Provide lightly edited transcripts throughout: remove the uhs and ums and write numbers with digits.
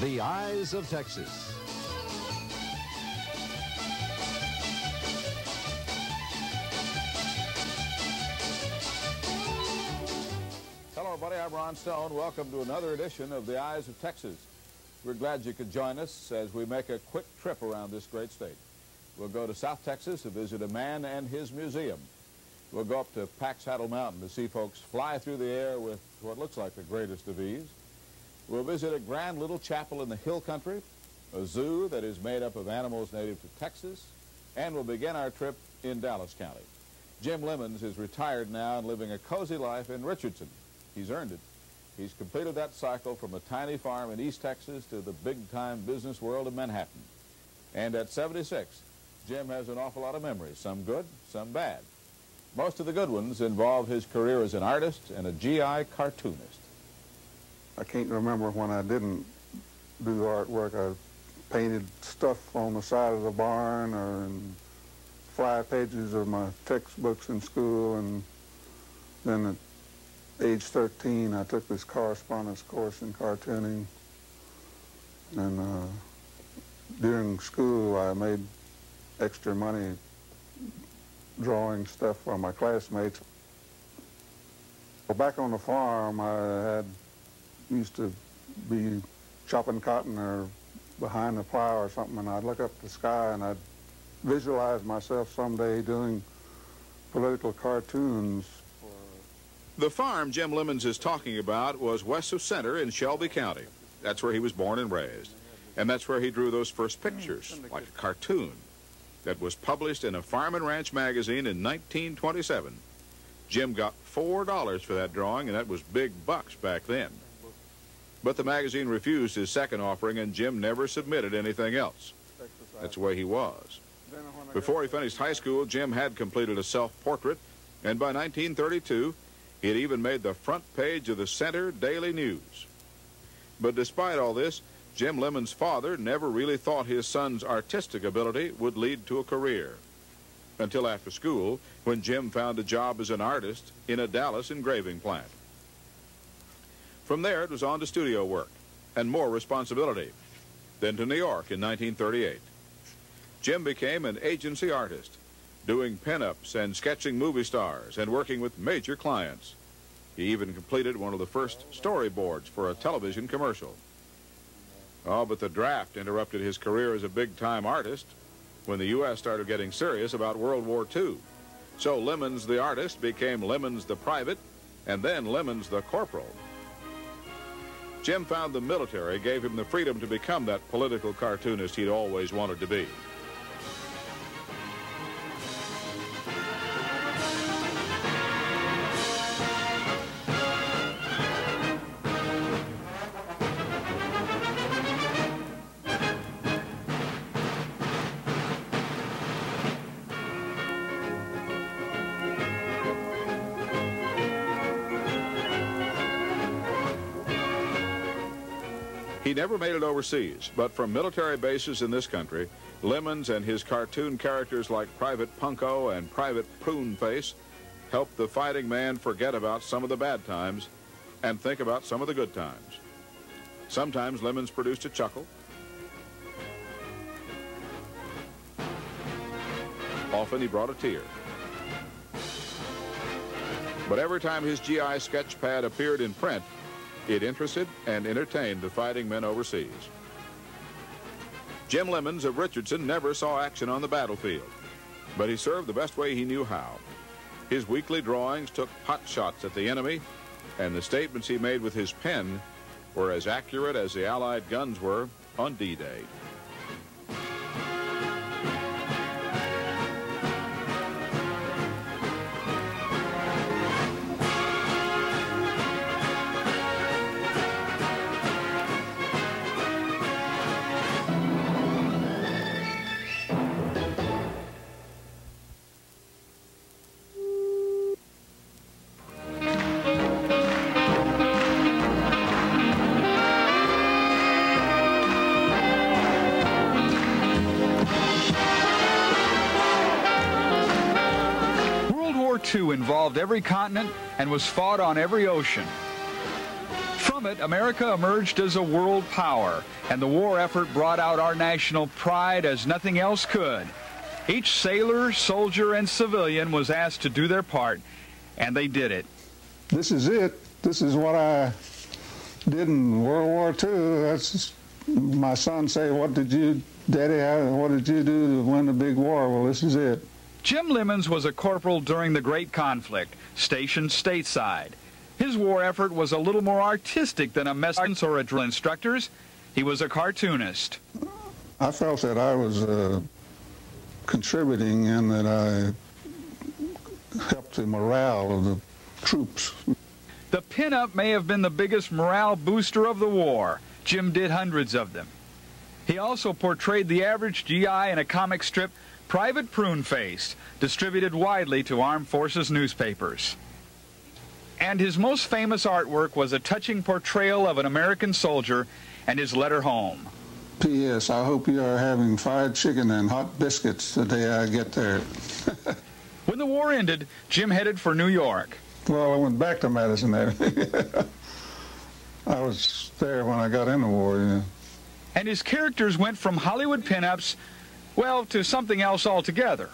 The Eyes of Texas. Hello, everybody. I'm Ron Stone. Welcome to another edition of The Eyes of Texas. We're glad you could join us as we make a quick trip around this great state. We'll go to South Texas to visit a man and his museum. We'll go up to Pack Saddle Mountain to see folks fly through the air with what looks like the greatest of ease. We'll visit a grand little chapel in the hill country, a zoo that is made up of animals native to Texas, and we'll begin our trip in Dallas County. Jim Lemons is retired now and living a cozy life in Richardson. He's earned it. He's completed that cycle from a tiny farm in East Texas to the big-time business world of Manhattan. And at 76, Jim has an awful lot of memories, some good, some bad. Most of the good ones involve his career as an artist and a GI cartoonist. I can't remember when I didn't do artwork. I painted stuff on the side of the barn or in fly pages of my textbooks in school, and then at age 13 I took this correspondence course in cartooning, and during school I made extra money drawing stuff for my classmates. Well, back on the farm I used to be chopping cotton or behind the plow or something, and I'd look up at the sky and I'd visualize myself someday doing political cartoons. The farm Jim Lemons is talking about was west of Center in Shelby County. That's where he was born and raised. And that's where he drew those first pictures, like a cartoon, that was published in a Farm and Ranch magazine in 1927. Jim got $4 for that drawing, and that was big bucks back then. But the magazine refused his second offering, and Jim never submitted anything else. That's the way he was. Before he finished high school, Jim had completed a self-portrait, and by 1932, he had even made the front page of the Center Daily News. But despite all this, Jim Lemons' father never really thought his son's artistic ability would lead to a career. Until after school, when Jim found a job as an artist in a Dallas engraving plant. From there, it was on to studio work and more responsibility. Then to New York in 1938. Jim became an agency artist, doing pinups and sketching movie stars and working with major clients. He even completed one of the first storyboards for a television commercial. Oh, but the draft interrupted his career as a big-time artist when the U.S. started getting serious about World War II. So Lemons the artist became Lemons the private, and then Lemons the corporal. Jim found the military gave him the freedom to become that political cartoonist he'd always wanted to be. He never made it overseas, but from military bases in this country, Lemons and his cartoon characters like Private Punko and Private Pruneface helped the fighting man forget about some of the bad times and think about some of the good times. Sometimes Lemons produced a chuckle. Often he brought a tear. But every time his GI sketch pad appeared in print, it interested and entertained the fighting men overseas. Jim Lemons of Richardson never saw action on the battlefield, but he served the best way he knew how. His weekly drawings took pot shots at the enemy, and the statements he made with his pen were as accurate as the Allied guns were on D-Day. World War II involved every continent and was fought on every ocean. From it, America emerged as a world power, and the war effort brought out our national pride as nothing else could. Each sailor, soldier, and civilian was asked to do their part, and they did it. This is it. This is what I did in World War II. That's my son say, "What did you, Daddy, what did you do to win the big war?" Well, this is it. Jim Lemons was a corporal during the Great Conflict, stationed stateside. His war effort was a little more artistic than a mess or a drill instructor's. He was a cartoonist. I felt that I was contributing and that I helped the morale of the troops. The pinup may have been the biggest morale booster of the war. Jim did hundreds of them. He also portrayed the average GI in a comic strip, Private Pruneface, distributed widely to armed forces newspapers. And his most famous artwork was a touching portrayal of an American soldier and his letter home. P.S. I hope you are having fried chicken and hot biscuits the day I get there. When the war ended, Jim headed for New York. Well, I went back to Madison. I was there when I got in the war, yeah. And his characters went from Hollywood pinups, well, to something else altogether.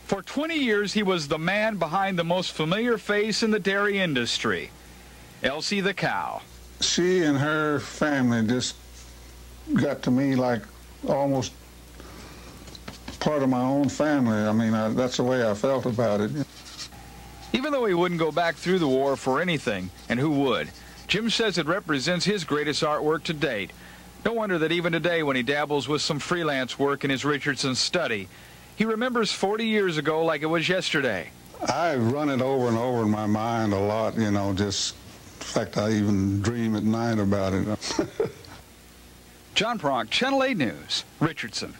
For 20 years, he was the man behind the most familiar face in the dairy industry, Elsie the cow. She and her family just got to me like almost part of my own family. I mean, that's the way I felt about it. Even though he wouldn't go back through the war for anything, and who would, Jim says it represents his greatest artwork to date. No wonder that even today, when he dabbles with some freelance work in his Richardson study, he remembers 40 years ago like it was yesterday. I run it over and over in my mind a lot, you know, just, in fact, I even dream at night about it. John Pronk, Channel 8 News, Richardson.